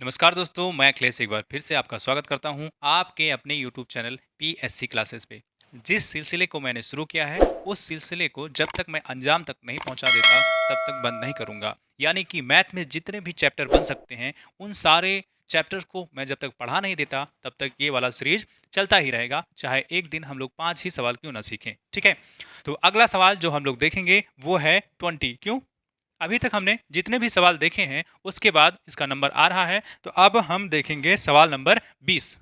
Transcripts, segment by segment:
नमस्कार दोस्तों, मैं अखिलेश एक बार फिर से आपका स्वागत करता हूं आपके अपने यूट्यूब चैनल पीएससी क्लासेस पे। जिस सिलसिले को मैंने शुरू किया है, उस सिलसिले को जब तक मैं अंजाम तक नहीं पहुंचा देता, तब तक बंद नहीं करूंगा। यानी कि मैथ में जितने भी चैप्टर बन सकते हैं, उन सारे चैप्टर्स को मैं जब तक पढ़ा नहीं देता, तब तक ये वाला सीरीज चलता ही रहेगा, चाहे एक दिन हम लोग 5 ही सवाल क्यों ना सीखें। ठीक है, तो अगला सवाल जो हम लोग देखेंगे वो है 20। क्यों? अभी तक हमने जितने भी सवाल देखे हैं उसके बाद इसका नंबर आ रहा है, तो अब हम देखेंगे सवाल नंबर 20।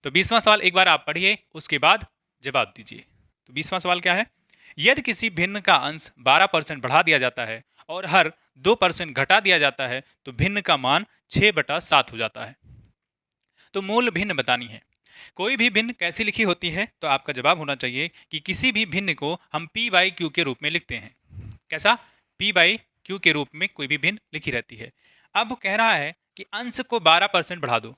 तो 20वां सवाल एक बार आप पढ़िए, उसके बाद जवाब दीजिए। तो 20वां सवाल क्या है? यदि किसी भिन्न का अंश 12% बढ़ा दिया जाता है और हर 2% घटा दिया जाता है, तो भिन्न का मान 6/7 हो जाता है। तो मूल भिन्न बतानी है। कोई भी भिन्न कैसी लिखी होती है? तो आपका जवाब होना चाहिए कि किसी भी भिन्न को हम पी बाई क्यू के रूप में लिखते हैं। कैसा? पी बाई क्यू के रूप में कोई भी भिन्न लिखी रहती है। अब कह रहा है कि अंश को 12% बढ़ा दो।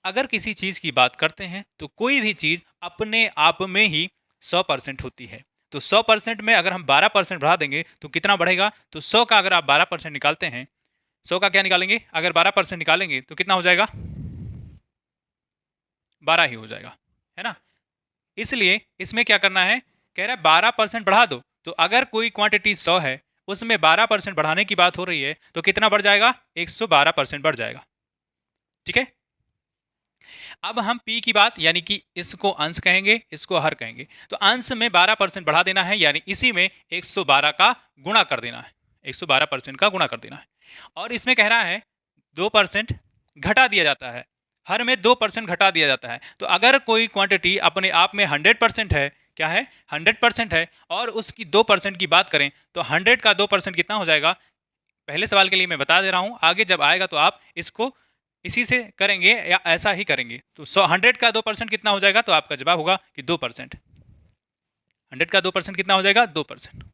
अगर किसी चीज की बात करते हैं तो कोई भी चीज अपने आप में ही 100% होती है। तो 100% में अगर हम 12% बढ़ा देंगे तो कितना बढ़ेगा? तो 100 का अगर आप 12% निकालते हैं, 100 का क्या निकालेंगे? अगर 12% निकालेंगे तो कितना हो जाएगा? 12 ही हो जाएगा, है ना। इसलिए इसमें क्या करना है? कह रहा है 12% बढ़ा दो। तो अगर कोई क्वांटिटी 100 है, उसमें 12% बढ़ाने की बात हो रही है, तो कितना बढ़ जाएगा? 112% बढ़ जाएगा। ठीक है, अब हम p की बात, यानी कि इसको अंश कहेंगे, इसको हर कहेंगे। तो अंश में 12% बढ़ा देना है, यानी इसी में 112 का गुणा कर देना है, 112% का गुणा कर देना है। और इसमें कह रहा है 2% घटा दिया जाता है, हर में 2% घटा दिया जाता है। तो अगर कोई क्वांटिटी अपने आप में 100% है, क्या है? 100% है, और उसकी 2% की बात करें तो 100 का 2% कितना हो जाएगा? पहले सवाल के लिए मैं बता दे रहा हूं, आगे जब आएगा तो आप इसको इसी से करेंगे या ऐसा ही करेंगे। तो 100 का 2% कितना हो जाएगा? तो आपका जवाब होगा कि 2%। 100 का 2% कितना हो जाएगा? 2%।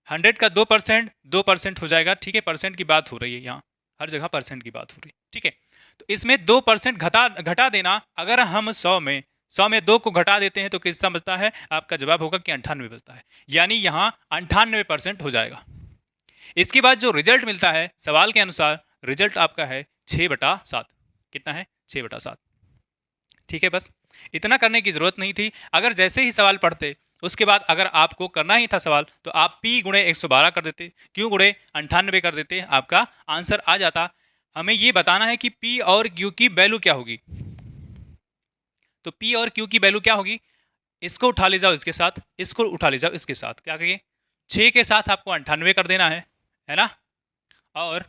100 का 2% 2% हो जाएगा। ठीक है, परसेंट की बात हो रही है यहाँ, हर जगह परसेंट की बात हो रही है। ठीक है, तो इसमें 2% घटा देना। अगर हम 100 में 2 को घटा देते हैं तो कितना बचता है? आपका जवाब होगा कि 98 बचता है, यानी यहाँ 98% हो जाएगा। इसके बाद जो रिजल्ट मिलता है सवाल के अनुसार, रिजल्ट आपका है 6/7। कितना है? 6/7। ठीक है, बस इतना करने की जरूरत नहीं थी। अगर जैसे ही सवाल पढ़ते, उसके बाद अगर आपको करना ही था सवाल, तो आप p गुणे 112 कर देते, q गुणे 98 कर देते, आपका आंसर आ जाता। हमें ये बताना है कि p और q की वैल्यू क्या होगी। तो p और q की वैल्यू क्या होगी? इसको उठा ले जाओ इसके साथ, इसको उठा ले जाओ इसके साथ, क्या करिए? 6 के साथ आपको 98 कर देना है ना। और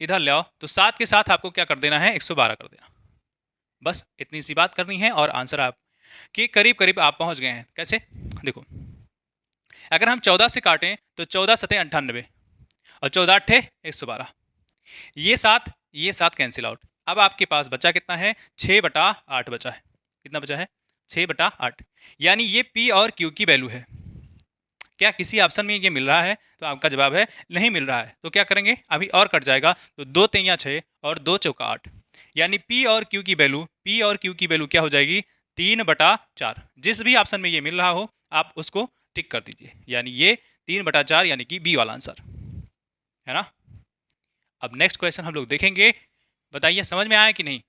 इधर ले आओ तो 7 के साथ आपको क्या कर देना है? 112 कर देना। बस इतनी सी बात करनी है और आंसर आप के करीब करीब आप पहुंच गए हैं। कैसे? देखो, अगर हम 14 से काटें तो 14 सते 98 और 14 अट्ठे 112। ये सात कैंसिल आउट। अब आपके पास बचा कितना है? 6/8 बचा है। कितना बचा है? 6/8। यानी ये p और q की वैल्यू है। क्या किसी ऑप्शन में ये मिल रहा है? तो आपका जवाब है नहीं मिल रहा है। तो क्या करेंगे? अभी और कट जाएगा, तो 2 तिया 6 और 2 चौका 8, यानी p और q की वैल्यू क्या हो जाएगी? 3/4। जिस भी ऑप्शन में ये मिल रहा हो आप उसको टिक कर दीजिए, यानी ये 3/4, यानी कि बी वाला आंसर है ना। अब नेक्स्ट क्वेश्चन हम लोग देखेंगे। बताइए समझ में आया कि नहीं?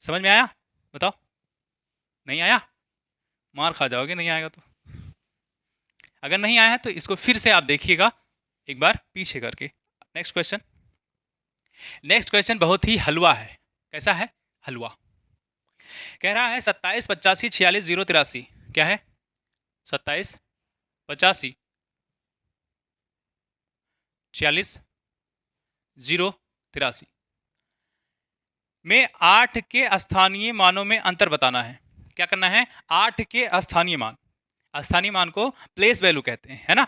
समझ में आया? बताओ। नहीं आया? मार खा जाओगे नहीं आएगा तो। अगर नहीं आया है तो इसको फिर से आप देखिएगा एक बार पीछे करके। नेक्स्ट क्वेश्चन बहुत ही हलवा है। कैसा है? हलवा। कह रहा है 27 85 46 0 83। क्या है? 27 85 46 0 83 में 8 के स्थानीय मानों में अंतर बताना है। क्या करना है? 8 के स्थानीय मान को प्लेस वैल्यू कहते हैं, है ना।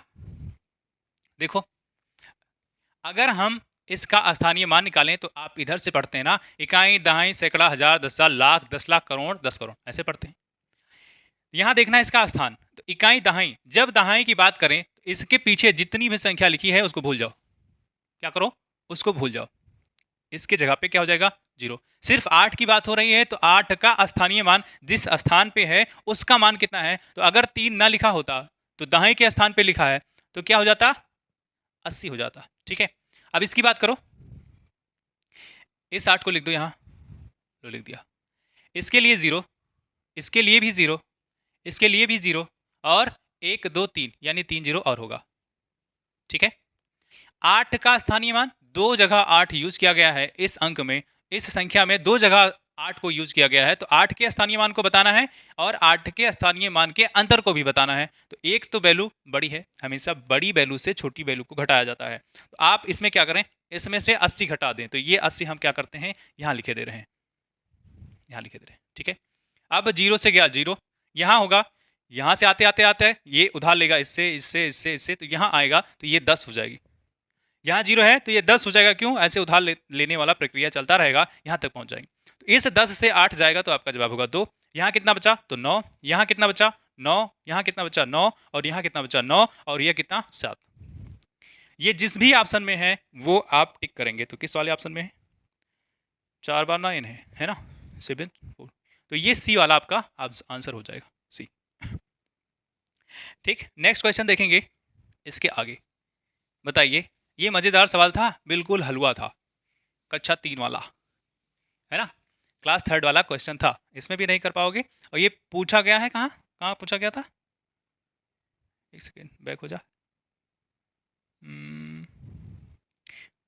देखो, अगर हम इसका स्थानीय मान निकालें तो आप इधर से पढ़ते हैं ना, इकाई दहाई सैकड़ा हजार 10,000 लाख 10 लाख करोड़ 10 करोड़, ऐसे पढ़ते हैं। यहां देखना है इसका स्थान। तो इकाई दहाई, जब दहाई की बात करें तो इसके पीछे जितनी भी संख्या लिखी है उसको भूल जाओ। क्या करो? उसको भूल जाओ। इसके जगह पे क्या हो जाएगा? 0। सिर्फ 8 की बात हो रही है तो 8 का स्थानीय मान जिस स्थान पे है उसका मान कितना है? तो अगर 3 ना लिखा होता तो दहाई के स्थान पे लिखा है तो क्या हो जाता? 80 हो जाता। ठीक है, अब इसकी बात करो, इस 8 को लिख दो यहाँ, लो लिख दिया। इसके लिए 0, इसके लिए भी 0, इसके लिए भी 0, और 1 2 3 यानी 3 0 और होगा। ठीक है, 8 का स्थानीय मान, दो जगह 8 यूज किया गया है इस अंक में, इस संख्या में दो जगह 8 को यूज किया गया है, तो 8 के स्थानीय मान को बताना है और 8 के स्थानीय मान के अंतर को भी बताना है। तो एक तो वैल्यू बड़ी है, हमेशा बड़ी वैल्यू से छोटी वैल्यू को घटाया जाता है। तो आप इसमें क्या करें, इसमें से 80 घटा दें, तो ये 80 हम क्या करते हैं, यहाँ लिखे दे रहे हैं, यहाँ लिखे दे रहे हैं। ठीक है, अब 0 से गया 0, यहाँ होगा, यहाँ से आते आते आते ये उधार लेगा इससे इससे इससे इससे, तो यहाँ आएगा तो ये 10 हो जाएगी। यहाँ 0 है तो ये 10 हो जाएगा, क्यों, ऐसे उधार लेने वाला प्रक्रिया चलता रहेगा, यहाँ तक पहुंच जाएंगे। तो इस 10 से 8 जाएगा तो आपका जवाब होगा 2। यहाँ कितना बचा, तो 9, यहाँ कितना बचा 9, यहाँ कितना बचा 9, और यहाँ कितना बचा 9, और यह कितना 7। ये जिस भी ऑप्शन में है वो आप टिक करेंगे। तो किस वाले ऑप्शन में है, 4 बार 9 है ना, 7 4, तो ये सी वाला आपका आंसर हो जाएगा, सी। ठीक, नेक्स्ट क्वेश्चन देखेंगे इसके आगे। बताइए, ये मजेदार सवाल था, बिल्कुल हलवा था, कक्षा 3 वाला है ना, क्लास 3 वाला क्वेश्चन था, इसमें भी नहीं कर पाओगे। और ये पूछा गया है कहाँ कहाँ पूछा गया था, एक सेकेंड बैक हो जा,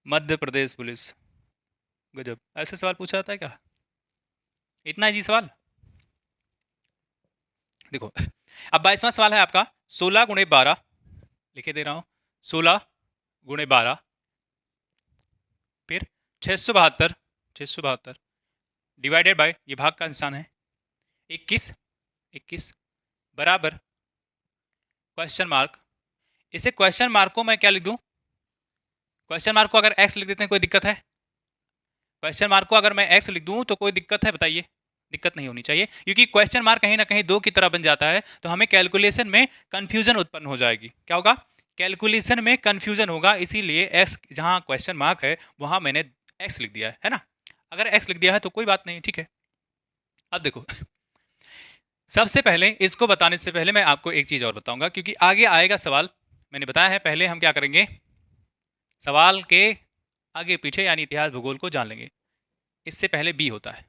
मध्य प्रदेश पुलिस, गजब, ऐसे सवाल पूछा जाता है क्या, इतना इजी सवाल। देखो, अब 22वां सवाल है आपका, 16 गुणे 12, लिखे दे रहा हूँ, 16 गुणे 12, फिर 672 डिवाइडेड बाय, ये भाग का निशान है, 21 बराबर क्वेश्चन मार्क। इसे क्वेश्चन मार्क को मैं क्या लिख दूं, क्वेश्चन मार्क को अगर एक्स लिख देते हैं कोई दिक्कत है, क्वेश्चन मार्क को अगर मैं एक्स लिख दूं तो कोई दिक्कत है, बताइए, दिक्कत नहीं होनी चाहिए, क्योंकि क्वेश्चन मार्क कहीं ना कहीं 2 की तरह बन जाता है, तो हमें कैलकुलेशन में कंफ्यूजन उत्पन्न हो जाएगी। क्या होगा, कैलकुलेशन में कंफ्यूजन होगा, इसीलिए एक्स जहां क्वेश्चन मार्क है वहां मैंने एक्स लिख दिया है ना। अगर एक्स लिख दिया है तो कोई बात नहीं, ठीक है। अब देखो, सबसे पहले इसको बताने से पहले मैं आपको एक चीज और बताऊंगा, क्योंकि आगे आएगा सवाल, मैंने बताया है पहले हम क्या करेंगे, सवाल के आगे पीछे यानी इतिहास भूगोल को जान लेंगे। इससे पहले बी होता है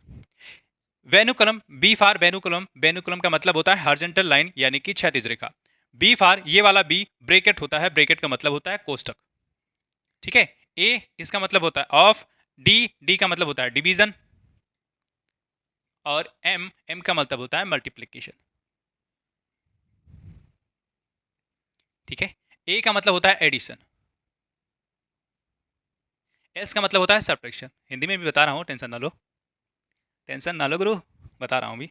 वेनुकलम, बी फार वेनुकलम, वेनुकलम का मतलब होता है हॉरिजॉन्टल लाइन यानी कि क्षैतिज रेखा। बी फार, ये वाला बी ब्रैकेट होता है, ब्रैकेट का मतलब होता है कोष्टक, ठीक है। ए इसका मतलब होता है ऑफ, डी का मतलब होता है डिवीजन, और एम का मतलब होता है मल्टीप्लिकेशन, ठीक है। ए का मतलब होता है एडिशन, एस का मतलब होता है सब्ट्रैक्शन। हिंदी में भी बता रहा हूं, टेंशन ना लो, टेंशन ना लो गुरु, बता रहा हूं भी।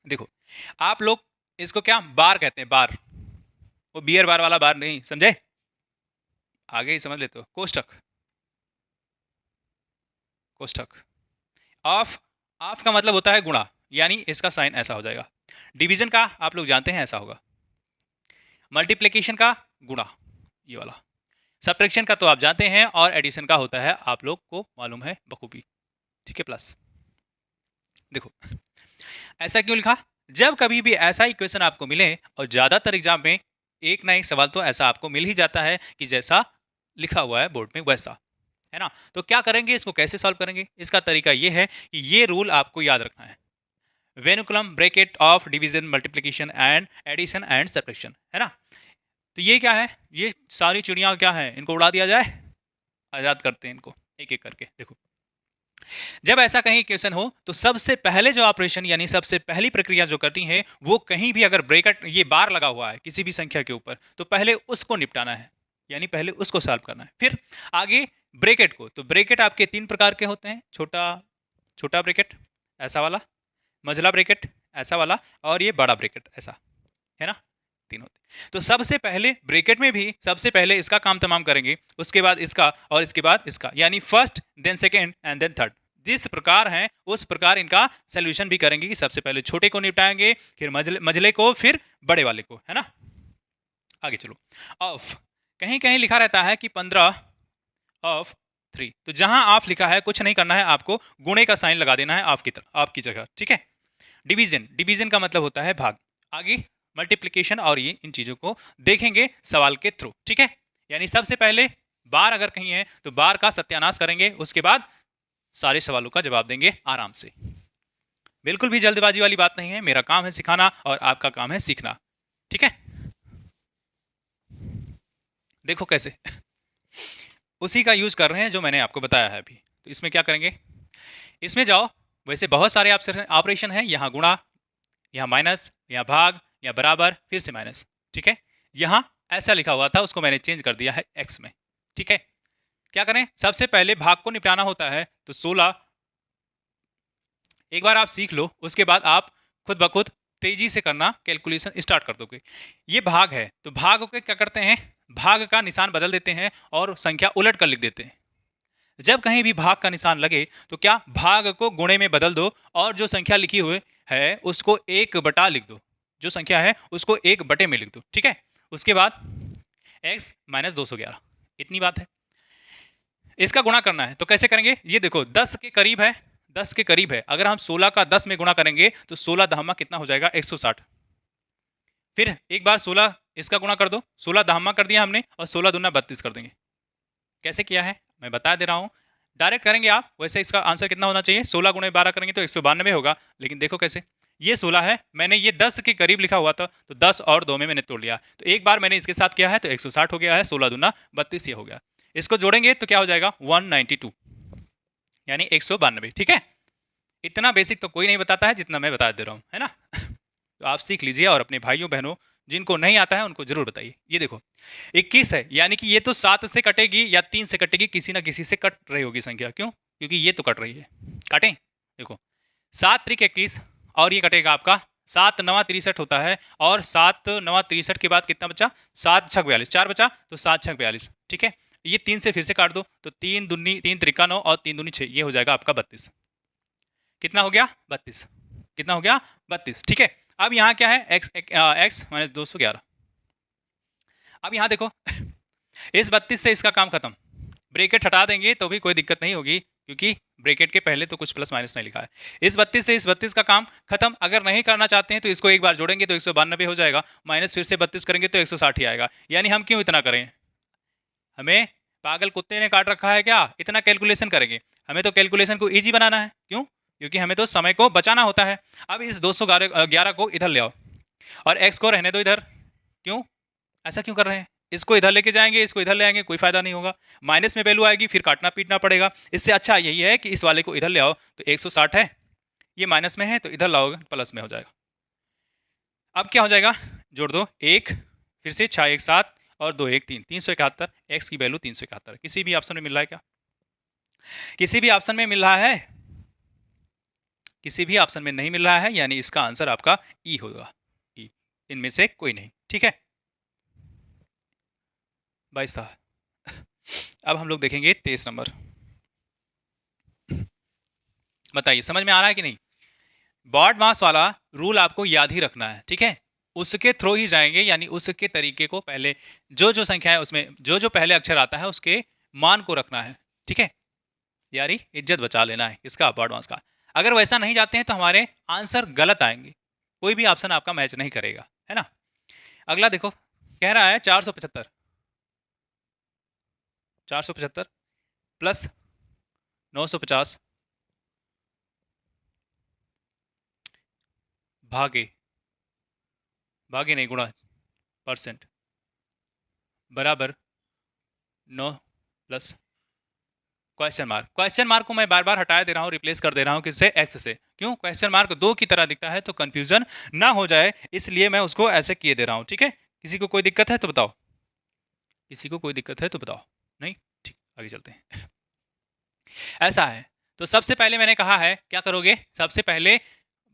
देखो, आप लोग इसको क्या बार कहते हैं, बार, वो बियर बार वाला बार नहीं, समझे, आगे ही समझ लेते हो। कोष्टक, कोष्टक। ऑफ, ऑफ का मतलब होता है गुणा, यानी इसका साइन ऐसा हो जाएगा। डिवीजन का आप लोग जानते हैं ऐसा होगा, मल्टीप्लिकेशन का गुणा ये वाला, सब्ट्रैक्शन का तो आप जानते हैं, और एडिशन का होता है आप लोग को मालूम है बखूबी, ठीक है, प्लस। देखो, ऐसा क्यों लिखा, जब कभी भी ऐसा इक्वेशन आपको मिले, और ज्यादातर एग्जाम में एक ना एक सवाल तो ऐसा आपको मिल ही जाता है कि जैसा लिखा हुआ है बोर्ड में वैसा, है ना, तो क्या करेंगे, इसको कैसे सॉल्व करेंगे, इसका तरीका ये है कि ये रूल आपको याद रखना है, vinculum bracket of division multiplication and addition and subtraction, है ना। तो ये क्या है, ये सारी चिड़िया क्या है, इनको उड़ा दिया जाए, आजाद करते हैं इनको एक एक करके। देखो, जब ऐसा कहीं इक्वेशन हो तो सबसे पहले जो ऑपरेशन यानी सबसे पहली प्रक्रिया जो करनी है, वो कहीं भी अगर ब्रैकेट ये बार लगा हुआ है किसी भी संख्या के ऊपर, तो पहले उसको निपटाना है, यानी पहले उसको सॉल्व करना है, फिर आगे ब्रैकेट को। तो ब्रैकेट आपके 3 प्रकार के होते हैं, छोटा ब्रैकेट ऐसा वाला, मझला ब्रैकेट ऐसा वाला, और ये बड़ा ब्रैकेट ऐसा, है ना, 3 होते। तो सबसे पहले ब्रैकेट में भी सबसे पहले इसका काम तमाम करेंगे, उसके बाद इसका, और इसके बाद इसका, यानी first then second and then third, जिस प्रकार है उस प्रकार इनका सोल्यूशन भी करेंगे कि सबसे पहले छोटे को निपटाएंगे, फिर मझले को, फिर बड़े वाले को, है ना। आगे चलो, ऑफ, कहीं कहीं लिखा रहता है कि 15 ऑफ 3, तो जहां ऑफ लिखा है कुछ नहीं करना है, आपको गुणे का साइन लगा देना है ऑफ की तरफ, ऑफ की जगह, ठीक है। डिवीजन, डिवीजन का मतलब होता है भाग, आगे मल्टीप्लिकेशन, और ये इन चीजों को देखेंगे सवाल के थ्रू, ठीक है। यानी सबसे पहले बार अगर कहीं है तो बार का सत्यानाश करेंगे, उसके बाद सारे सवालों का जवाब देंगे आराम से। बिल्कुल भी जल्दबाजी वाली बात नहीं है, मेरा काम है सिखाना और आपका काम है सीखना, ठीक है। देखो कैसे उसी का यूज कर रहे हैं जो मैंने आपको बताया है अभी। तो इसमें क्या करेंगे, इसमें जाओ, वैसे बहुत सारे ऑपरेशन हैं, यहाँ गुणा, यहाँ माइनस, यहाँ भाग, यहाँ बराबर, फिर से माइनस, ठीक है। यहाँ ऐसा लिखा हुआ था, उसको मैंने चेंज कर दिया है एक्स में, ठीक है। क्या करें, सबसे पहले भाग को निपटाना होता है, तो 16 एक बार आप सीख लो, उसके बाद आप खुद ब खुद तेजी से करना कैलकुलेशन स्टार्ट कर दोगे। ये भाग है तो भाग को क्या करते हैं, भाग का निशान बदल देते हैं और संख्या उलट कर लिख देते हैं। जब कहीं भी भाग का निशान लगे तो क्या भाग को गुणे में बदल दो और जो संख्या लिखी हुई है उसको 1 बटा लिख दो, जो संख्या है उसको 1 बटे में लिख दो, ठीक है। उसके बाद x माइनस 211, इतनी बात है। इसका गुणा करना है तो कैसे करेंगे, ये देखो 10 के करीब है, 10 के करीब है, अगर हम 16 का 10 में गुणा करेंगे तो 16 दहमा कितना हो जाएगा 160। फिर एक बार 16 इसका गुणा कर दो, 16 दहमा कर दिया हमने और 16 दूना 32 कर देंगे। कैसे किया है मैं बता दे रहा हूं, डायरेक्ट करेंगे आप, वैसे इसका आंसर कितना होना चाहिए, 16 गुणे 12 करेंगे तो 192 होगा, लेकिन देखो कैसे, ये 16 है, मैंने ये 10 के करीब लिखा हुआ था तो 10 और 2 में मैंने तोड़ लिया, तो एक बार मैंने इसके साथ किया है तो 160 हो गया है, 16 दूना 32 ये हो गया। इसको जोड़ेंगे तो क्या हो जाएगा 192, यानी 192, ठीक है। इतना बेसिक तो कोई नहीं बताता है जितना मैं बता दे रहा हूँ, है ना तो आप सीख लीजिए और अपने भाइयों बहनों जिनको नहीं आता है उनको जरूर बताइए। ये देखो 21 है, यानी कि ये तो 7 से कटेगी या 3 से कटेगी, किसी ना किसी से कट रही होगी संख्या, क्यों, क्योंकि ये तो कट रही है, काटें। देखो 7 त्रिक 21 और ये कटेगा आपका 7 9 63 होता है, और 7 9 63 के बाद कितना बचा, 7 6 42, 4 बचा तो 7 6 42, ठीक है। ये 3 से फिर से काट दो तो 3 दूनी 3 त्रिका 9 और 3 दूनी 6, ये हो जाएगा आपका 32। कितना हो गया 32, कितना हो गया 32, ठीक है। अब यहाँ क्या है x माइनस 211। अब यहाँ देखो इस 32 से इसका काम खत्म, ब्रैकेट हटा देंगे तो भी कोई दिक्कत नहीं होगी क्योंकि ब्रैकेट के पहले तो कुछ प्लस माइनस नहीं लिखा है। इस 32 से इस 32 का काम खत्म, अगर नहीं करना चाहते हैं तो इसको एक बार जोड़ेंगे तो 192 हो जाएगा, माइनस फिर से 32 करेंगे तो 160 ही आएगा। यानी हम क्यों इतना करें, हमें पागल कुत्ते ने काट रखा है क्या, इतना कैलकुलेशन करेंगे, हमें तो कैलकुलेशन को ईजी बनाना है, क्यों, क्योंकि हमें तो समय को बचाना होता है। अब इस 211 को इधर ले आओ और x को रहने दो इधर, क्यों, ऐसा क्यों कर रहे हैं, इसको इधर लेके जाएंगे, इसको इधर ले आएंगे, कोई फायदा नहीं होगा, माइनस में वैल्यू आएगी, फिर काटना पीटना पड़ेगा। इससे अच्छा यही है कि इस वाले को इधर ले आओ, तो 160 है, ये माइनस में है तो इधर लाओगे प्लस में हो जाएगा। अब क्या हो जाएगा, जोड़ दो 1, फिर से 6 1 7 और 2 1 3, 371, एक्स की वैल्यू 371। किसी भी ऑप्शन में मिल रहा है क्या, किसी भी ऑप्शन में मिल रहा है, किसी भी ऑप्शन में नहीं मिल रहा है, यानी इसका आंसर आपका ई होगा, ई, इनमें से कोई नहीं, ठीक है भाई साहब। अब हम लोग देखेंगे 23 नंबर, बताइए समझ में आ रहा है कि नहीं। बॉड मास वाला रूल आपको याद ही रखना है, ठीक है, उसके थ्रू ही जाएंगे, यानी उसके तरीके को पहले जो जो संख्या है उसमें जो जो पहले अक्षर आता है उसके मान को रखना है, ठीक है, यानी इज्जत बचा लेना है इसका बॉड मास का। अगर वैसा नहीं जाते हैं तो हमारे आंसर गलत आएंगे, कोई भी ऑप्शन आपका मैच नहीं करेगा, है ना। अगला देखो कह रहा है 475, 475 प्लस 950 भागे, भागे नहीं गुणा परसेंट बराबर 9 plus question mark. Question mark को मैं बार बार हटा दे रहा हूँ, रिप्लेस कर दे रहा हूँ किससे, एक्स से, क्यों, क्वेश्चन मार्क 2 की तरह दिखता है तो कंफ्यूजन ना हो जाए, इसलिए मैं उसको ऐसे किए दे रहा हूँ, ठीक है। किसी को कोई दिक्कत है तो बताओ, किसी को कोई दिक्कत है तो बताओ, नहीं, ठीक, आगे चलते हैं। ऐसा है तो सबसे पहले मैंने कहा है क्या करोगे, सबसे पहले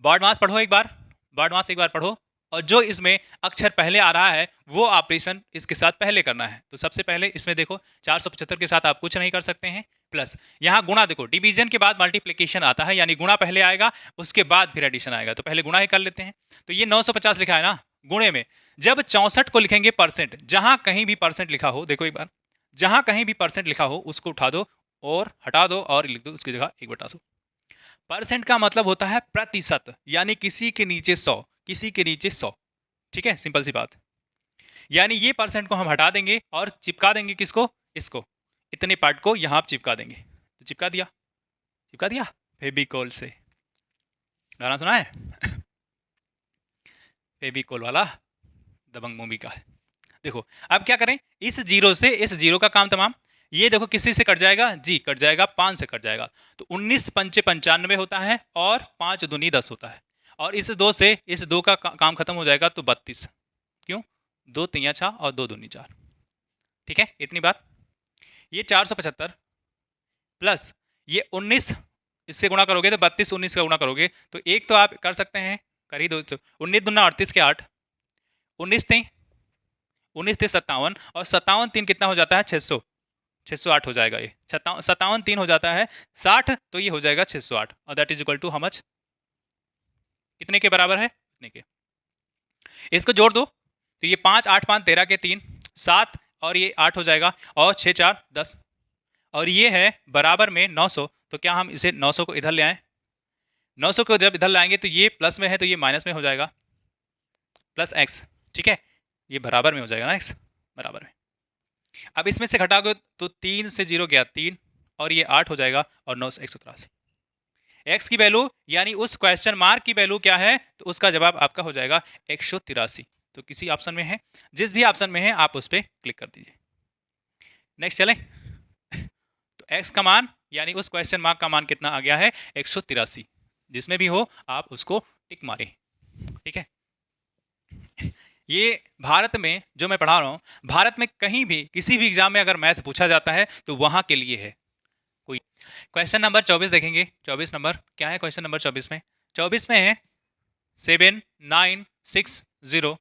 बॉड मास पढ़ो एक बार, बॉड मास एक बार पढ़ो, और जो इसमें अक्षर पहले आ रहा है वो ऑपरेशन इसके साथ पहले करना है। तो सबसे पहले इसमें देखो 475 के साथ आप कुछ नहीं कर सकते हैं, प्लस यहाँ गुणा, देखो डिवीजन के बाद मल्टीप्लिकेशन आता है, यानी गुणा पहले आएगा उसके बाद फिर एडिशन आएगा, तो पहले गुणा ही कर लेते हैं। तो ये 950 लिखा है ना, गुणे में जब 64 को लिखेंगे परसेंट, जहां कहीं भी परसेंट लिखा हो, देखो एक बार, जहां कहीं भी परसेंट लिखा हो उसको उठा दो और हटा दो और लिख दो उसकी जगह 1/100। परसेंट का मतलब होता है प्रतिशत, यानी किसी के नीचे 100, किसी के नीचे 100, ठीक है, सिंपल सी बात। यानी ये परसेंट को हम हटा देंगे और चिपका देंगे किसको, इसको, इतने पार्ट को यहाँ आप चिपका देंगे। तो चिपका दिया, चिपका दिया फेविकोल से। गाना सुना है फेविकोल वाला, दबंग मूवी का है। देखो अब क्या करें, इस जीरो से इस जीरो का काम तमाम। ये देखो किसी से कट जाएगा, जी कट जाएगा, 5 से कट जाएगा, तो 19 पंचे 95 होता है और 5 दूनी 10 होता है। और इस 2 से इस 2 का काम खत्म हो जाएगा, तो 32। क्यों, 2 तिया 6 और 2 दूनी 4। ठीक है, इतनी बात। ये 475 प्लस ये 19, इससे गुणा करोगे तो 32 19 का गुणा करोगे तो एक तो आप कर सकते हैं, कर ही दो। 19 दूना 38 के 8, 19 थे 57 और 57 3 कितना हो जाता है, 600, 608 हो जाएगा। ये 57 3 हो जाता है 60, तो ये हो जाएगा 608 और that is equal to how much, कितने के बराबर है, इतने के। इसको जोड़ दो तो ये 5 8 5 13 के 3 7 और ये 8 हो जाएगा और 6 4 10 और ये है बराबर में 900। तो क्या हम इसे 900 को इधर ले आए, 900 को जब इधर लाएंगे तो ये प्लस में है तो ये माइनस में हो जाएगा, प्लस एक्स। ठीक है, ये बराबर में हो जाएगा ना, एक्स बराबर में। अब इसमें से घटाओगे तो 3 से 0 गया 3 और ये 8 हो जाएगा और 9 से 183। एक्स की वैल्यू यानी उस क्वेश्चन मार्क की वैल्यू क्या है, तो उसका जवाब आपका हो जाएगा 183। तो किसी ऑप्शन में है, जिस भी ऑप्शन में है आप उस पर क्लिक कर दीजिए। नेक्स्ट चलें। तो एक्स का मान यानी उस क्वेश्चन मार्क का मान कितना आ गया है, 183। जिसमें भी हो आप उसको टिक मारें। ठीक है, ये भारत में जो मैं पढ़ा रहा हूँ, भारत में कहीं भी किसी भी एग्जाम में अगर मैथ पूछा जाता है तो वहां के लिए है। कोई क्वेश्चन नंबर 24 देखेंगे। 24 नंबर क्या है, क्वेश्चन नंबर 24 में, 24 में है 7960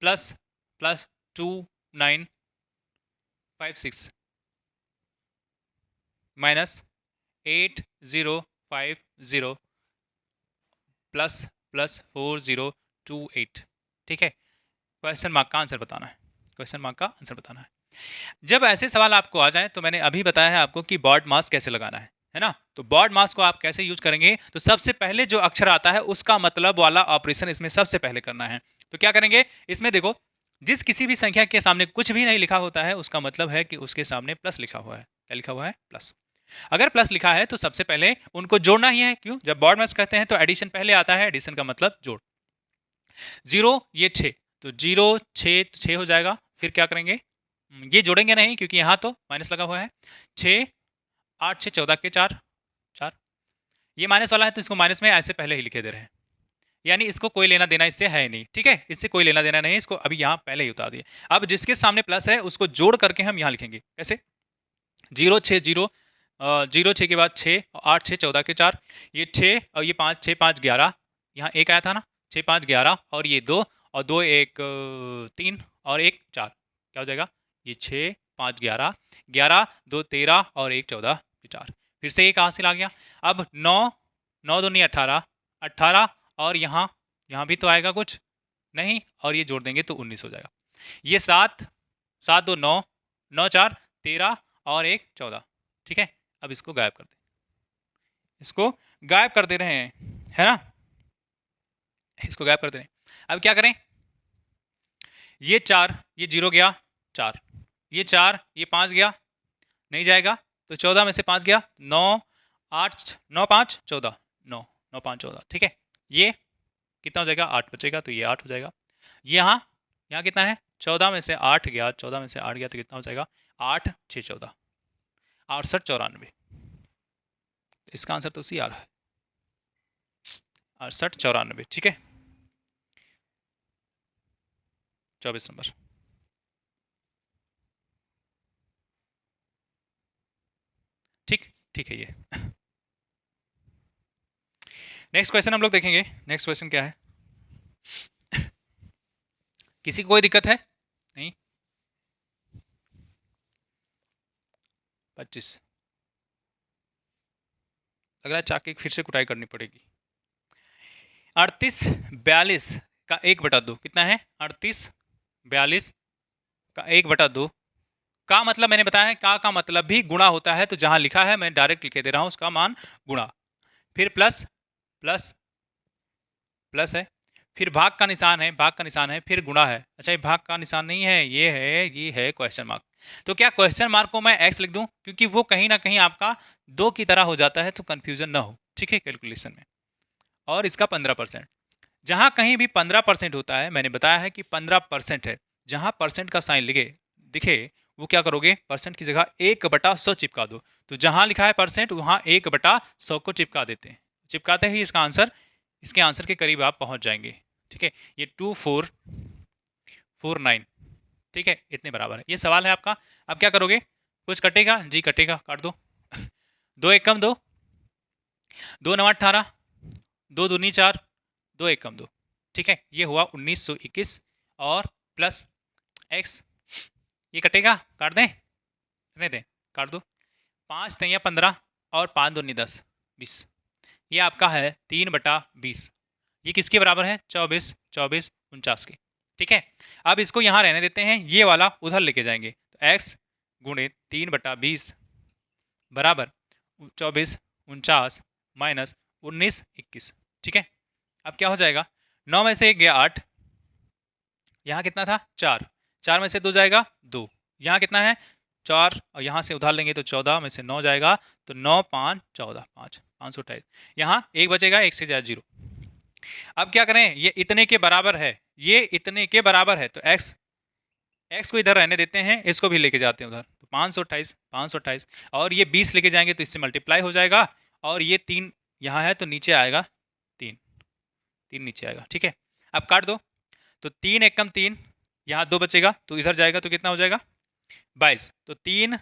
plus plus 2956 minus 8050 plus plus 4028। ठीक है, क्वेश्चन मार्क का आंसर बताना है, क्वेश्चन मार्क का आंसर बताना है। जब ऐसे सवाल आपको आ जाए तो मैंने अभी बताया है आपको कि बॉड मास कैसे लगाना है ना। तो बॉड मास को आप कैसे यूज करेंगे, तो सबसे पहले जो अक्षर आता है उसका मतलब वाला ऑपरेशन इसमें सबसे पहले करना है। तो क्या करेंगे, इसमें देखो जिस किसी भी संख्या के सामने कुछ भी नहीं लिखा होता है उसका मतलब है कि उसके सामने प्लस लिखा हुआ है। क्या लिखा हुआ है, प्लस। अगर प्लस लिखा है तो सबसे पहले उनको जोड़ना ही है। क्यों, जब बॉड मास कहते हैं तो एडिशन पहले आता है, एडिशन का मतलब जोड़। 0 ये 6, तो 0 6 6 हो जाएगा। फिर क्या करेंगे, ये जोड़ेंगे नहीं क्योंकि यहाँ तो माइनस लगा हुआ है। 6 8 6 14 के 4 4, ये माइनस वाला है तो इसको माइनस में ऐसे पहले ही लिखे दे रहे हैं, यानी इसको कोई लेना देना इससे है नहीं। ठीक है, इससे कोई लेना देना नहीं, इसको अभी यहाँ पहले ही उतार दिए। अब जिसके सामने प्लस है उसको जोड़ करके हम यहाँ लिखेंगे। कैसे, 0 6 0 0 6 के बाद 6 8 6 14 के 4, ये 6 और ये 5 6 5 11, यहाँ एक आया था ना, 6 5 11 और ये 2 और 2 1 3 और 1 4, क्या हो जाएगा, ये 6 5 11 11 2 13 और 1 14 4। फिर से एक हासिल आ गया। अब 9 9 दूनी 18 18 और यहाँ भी तो आएगा कुछ नहीं, और ये जोड़ देंगे तो 19 हो जाएगा। ये 7 7 2 9 9 4 13 और 1 14। ठीक है, अब इसको गायब कर दे, इसको गायब कर दे रहे हैं, है ना, इसको गायब कर दे रहे हैं। अब क्या करें, ये 4 ये 0 गया 4, ये 4 ये 5 गया नहीं जाएगा, तो 14 में से 5 गया 9 8 9 5 14 9 9 5 14। ठीक है, ये कितना हो जाएगा, 8 बचेगा तो ये 8 हो जाएगा। यहाँ कितना है, 14 में से 8 गया, 14 में से 8 गया तो कितना हो जाएगा, 8 6 14 68 94। इसका आंसर तो सी आ रहा है, 68 94। ठीक है, 24 नंबर। ठीक है, ये नेक्स्ट क्वेश्चन हम लोग देखेंगे। नेक्स्ट क्वेश्चन क्या है, किसी को कोई दिक्कत है नहीं, 25 लग रहा है चाके फिर से कुटाई करनी पड़ेगी। 38 42 का 1/2 कितना है, 38 42 का 1/2 का मतलब मैंने बताया है का मतलब भी गुणा होता है, तो जहां लिखा है मैं डायरेक्ट लिख दे रहा हूं उसका मान गुणा, फिर प्लस प्लस प्लस है, फिर भाग का निशान है, भाग का निशान है, फिर गुणा है। अच्छा ये भाग का निशान नहीं है, ये है क्वेश्चन मार्क। तो क्या क्वेश्चन मार्क को मैं एक्स लिख दूं, क्योंकि वो कहीं ना कहीं आपका 2 की तरह हो जाता है, तो कंफ्यूजन ना हो, ठीक है, कैलकुलेशन में। और इसका 15%, जहां कहीं भी 15% होता है, मैंने बताया है कि 15% है, जहां परसेंट का साइन लिखे दिखे, वो क्या करोगे, परसेंट की जगह 1/100 चिपका दो। तो जहां लिखा है परसेंट, वहां 1/100 को चिपका देते हैं। चिपकाते ही इसका आंसर, इसके आंसर के करीब आप पहुंच जाएंगे, ठीक है। ये 2449, ठीक है, इतने बराबर है। ये सवाल है आपका। अब क्या करोगे, कुछ कटेगा जी, कटेगा, काट दो। दो एकम दो, दो नवा 18, दो दूनी 4, दो एकम 2, ठीक है, ये हुआ 1921 और प्लस एक्स। ये कटेगा, काट दें, रहने दें, काट दो। 5 तैया 15 और 5 दूनी 10, 20। ये आपका है 3/20। ये किसके बराबर है, 24, 24, 49 के, ठीक है। अब इसको यहाँ रहने देते हैं, ये वाला उधर लेके जाएंगे। तो x गुणे 3/20 बराबर 24, 49 माइनस 19, 21, ठीक है। अब क्या हो जाएगा, 9 में से 1 गया 8, यहाँ कितना था 4, 4 में से 2 जाएगा 2, यहाँ कितना है 4, और यहाँ से उधार लेंगे तो 14 में से 9 जाएगा, तो 9 5 14, 5 528, यहाँ 1 बचेगा, 1 से जाए 0। अब क्या करें, ये इतने के बराबर है, ये इतने के बराबर है, तो x को इधर रहने देते हैं, इसको भी लेके जाते हैं उधर, तो 528, 528, और ये 20 लेके जाएंगे तो इससे मल्टीप्लाई हो जाएगा, और ये 3 यहाँ है तो नीचे आएगा 3, 3 नीचे आएगा, ठीक है। अब काट दो, तो 3 एकम 3, यहाँ 2 बचेगा, तो इधर जाएगा तो कितना हो जाएगा 22, तो 3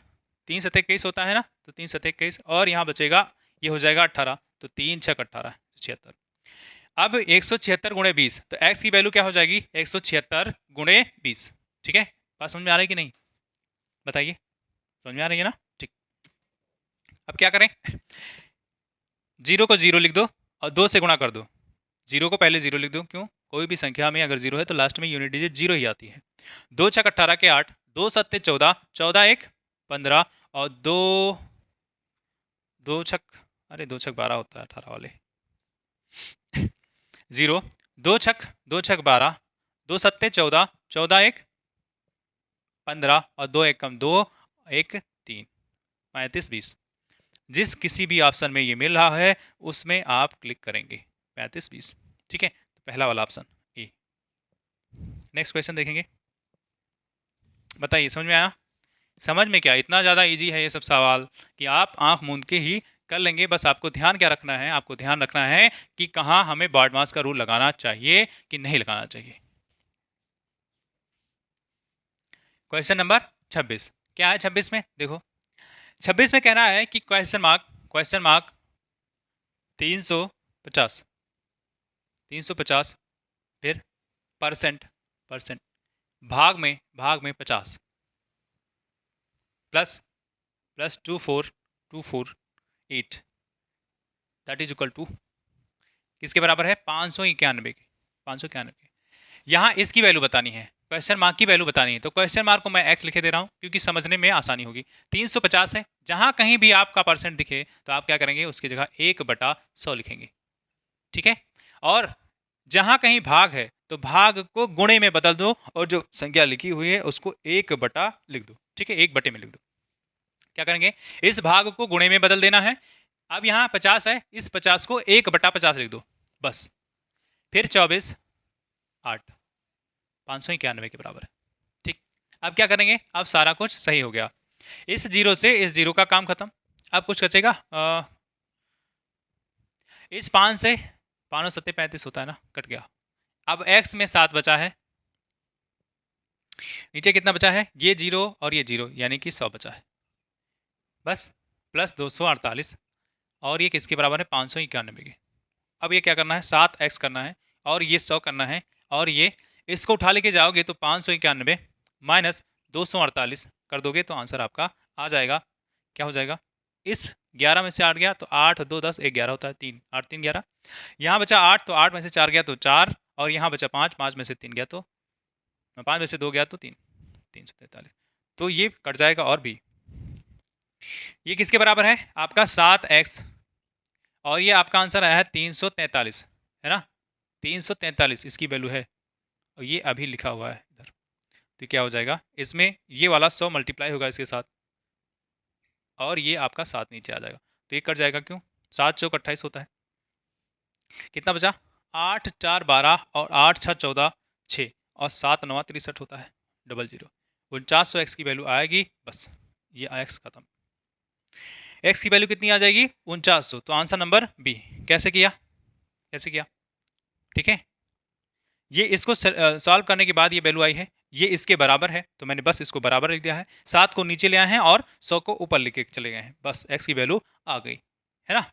3 सत्ते 21 होता है ना, तो 3 सत्ते 21, और यहाँ बचेगा, ये हो जाएगा 18, तो 3 6 18, 76। अब 176 गुणे 20, तो x की वैल्यू क्या हो जाएगी, 176 गुणे 20, ठीक है। बात समझ में आ रही कि नहीं, बताइए, समझ में आ रही है ना, ठीक। अब क्या करें, 0 को 0 लिख दो और 2 से गुणा कर दो। 0 को पहले 0 लिख दो, क्यों, कोई भी संख्या में अगर 0 है तो लास्ट में यूनिट डिजिट 0 ही आती है। 2 छक 18 के 8, 2 सत्ते 14, 14 1 15, और 2 2 छक, अरे 2 छक 12 होता है 18 वाले, 0, 2 छक 12, 2 सत्ते 14, 14 1 15, और 2 एकम 2, 1 3, 35 20। जिस किसी भी ऑप्शन में ये मिल रहा है उसमें आप क्लिक करेंगे, 35 20, ठीक है। तो पहला वाला ऑप्शन ए। नेक्स्ट क्वेश्चन देखेंगे, बताइए, समझ में आया, समझ में क्या, इतना ज़्यादा इजी है ये सब सवाल कि आप आंख मूंद के ही कर लेंगे। बस आपको ध्यान क्या रखना है, आपको ध्यान रखना है कि कहाँ हमें बॉड मास का रूल लगाना चाहिए कि नहीं लगाना चाहिए। क्वेश्चन नंबर 26, क्या है 26 में, देखो 26 में कहना है कि क्वेश्चन मार्क 350, 350, फिर परसेंट भाग में 50, plus 24248, that is equal to किसके बराबर है, 591 के, 591 के। यहाँ इसकी वैल्यू बतानी है, क्वेश्चन मार्क की वैल्यू बतानी है, तो क्वेश्चन मार्क को मैं x लिखे दे रहा हूँ क्योंकि समझने में आसानी होगी। 350 है, जहां कहीं भी आपका परसेंट दिखे तो आप क्या करेंगे, उसकी जगह 1/100 लिखेंगे, ठीक है। और जहां कहीं भाग है तो भाग को गुणे में बदल दो, और जो संख्या लिखी हुई है उसको 1/, लिख दो, ठीक है, 1/, में लिख दो। क्या करेंगे, इस भाग को गुणे में बदल देना है। अब यहाँ 50 है, इस 50 को 1/50 लिख दो, बस। फिर 24 8, 591 के बराबर है, ठीक। अब क्या करेंगे, अब सारा कुछ सही हो गया, इस 0 से इस 0 का काम खत्म। अब कुछ बचेगा, इस 5 से 5 7 35 होता है ना, कट गया। अब x में 7 बचा है, नीचे कितना बचा है, ये 0 और ये 0, यानी कि 100 बचा है, बस, प्लस 248, और ये किसके बराबर है, 591 के। अब ये क्या करना है, 7x करना है, और ये 100 करना है, और ये इसको उठा लेके जाओगे तो 591 माइनस 248 कर दोगे तो आंसर आपका आ जाएगा, क्या हो जाएगा, इस 11 में से 8 गया तो 8 2 10 1 11 होता है, 3 8 3 11, यहाँ बचा 8 तो 8 में से 4 गया तो 4, और यहाँ बचा 5, 5 में से 3 गया तो 5 में से 2 गया तो 3, 343, तो ये कट जाएगा। और भी ये किसके बराबर है, आपका 7x, और ये आपका आंसर आया है 343, है ना, 343 इसकी वैल्यू है, और ये अभी लिखा हुआ है इधर। तो क्या हो जाएगा, इसमें ये वाला 100 मल्टीप्लाई होगा इसके साथ, और ये आपका 7 नीचे आ जाएगा। तो ये कट जाएगा, क्यों? 7 चौक 28 होता है। कितना बचा? 8 4 12 और 8 6 14 6 और 7 9 63 होता है, 00। 4900 एक्स की वैल्यू आएगी, बस ये एक्स खत्म। एक्स की वैल्यू कितनी आ जाएगी? 4900। तो आंसर नंबर बी। कैसे किया? कैसे किया? ठीक है, ये इसको सॉल्व करने के बाद ये वैल्यू आई है, ये इसके बराबर है, तो मैंने बस इसको बराबर लिख दिया है। 7 को नीचे ले आए हैं और 100 को ऊपर लेके चले गए हैं, बस एक्स की वैल्यू आ गई, है ना।